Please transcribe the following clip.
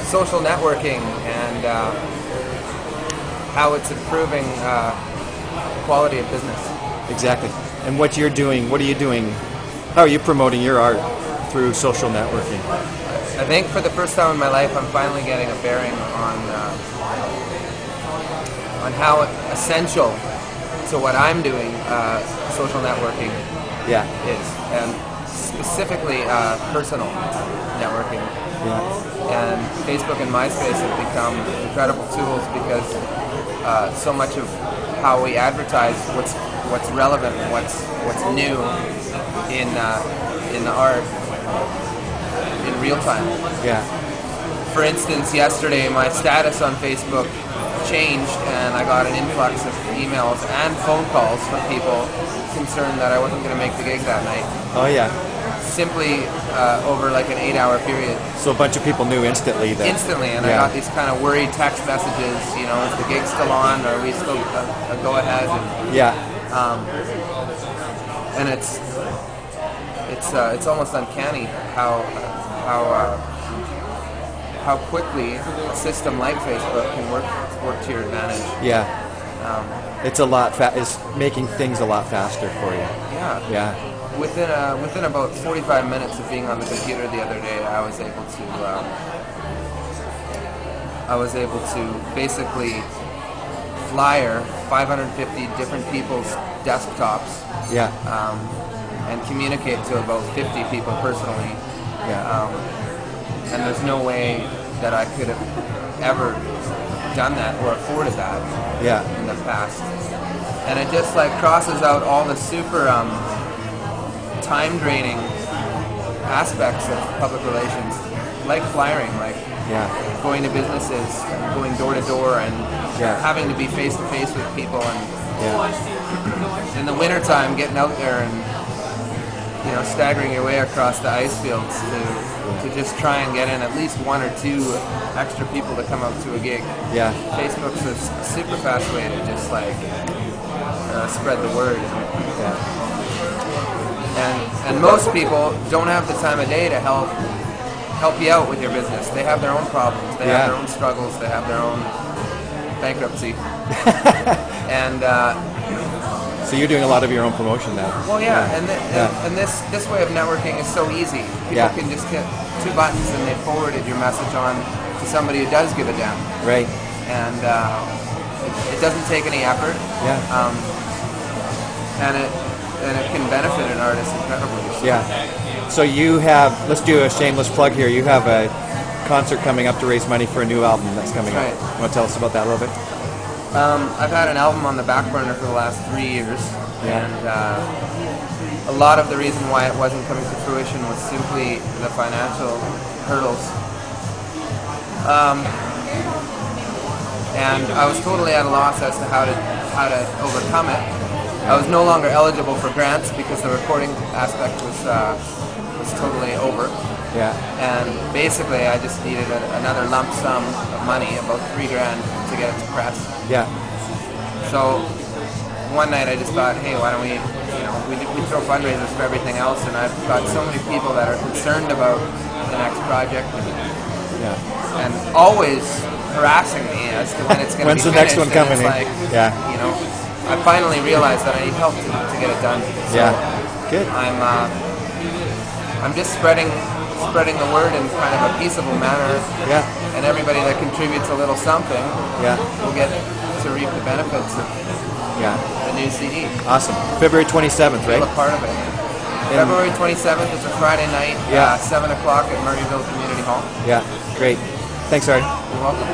social networking and how it's improving quality of business. Exactly. And what you're doing, what are you doing? How are you promoting your art through social networking? I think for the first time in my life, I'm finally getting a bearing on how essential to what I'm doing social networking is, and specifically personal networking. And Facebook and MySpace have become incredible tools because so much of how we advertise what's relevant and what's new in the art in real time. For instance, yesterday my status on Facebook changed and I got an influx of emails and phone calls from people concerned that I wasn't going to make the gig that night. Oh yeah. Simply over like an 8-hour period. So a bunch of people knew instantly that. Instantly, and I got these kind of worried text messages, you know, is the gig still on, or are we still a go ahead? And it's almost uncanny how quickly a system like Facebook can work to your advantage. It's a lot. It's making things a lot faster for you. Within about 45 minutes of being on the computer the other day, I was able to basically flyer 550 different people's desktops. And communicate to about 50 people personally. And there's no way that I could have ever done that or afforded that in the past. And it just like crosses out all the super time-draining aspects of public relations, like flyering, like going to businesses, and going door to door, and having to be face to face with people, and in the wintertime getting out there and staggering your way across the ice fields to just try and get in at least one or two extra people to come out to a gig. Facebook's a super fast way to just like spread the word. And most people don't have the time of day to help you out with your business. They have their own problems. They have their own struggles. They have their own bankruptcy. And so you're doing a lot of your own promotion now. Well, and this way of networking is so easy. People can just hit 2 buttons and they forwarded your message on to somebody who does give a damn. Right. And it doesn't take any effort. And it can benefit an artist incredibly. So you have, let's do a shameless plug here. You have a concert coming up to raise money for a new album that's coming up. You want to tell us about that a little bit? I've had an album on the back burner for the last 3 years, and a lot of the reason why it wasn't coming to fruition was simply the financial hurdles. And I was totally at a loss as to how to overcome it. I was no longer eligible for grants because the recording aspect was totally over. And basically, I just needed another lump sum of money, about $3,000, to get it to press. So one night I just thought, hey, why don't we throw fundraisers for everything else, and I've got so many people that are concerned about the next project, and always harassing me as to when it's going to be finished. When's the next one coming? Like, I finally realized that I need help to get it done. So Good. I'm just spreading the word in kind of a peaceable manner. And everybody that contributes a little something will get to reap the benefits of the new CD. Awesome. February 27th, right? Feel a part of it. February 27th is a Friday night, 7 o'clock at Murrayville Community Hall. Great. Thanks, Ari. You're welcome.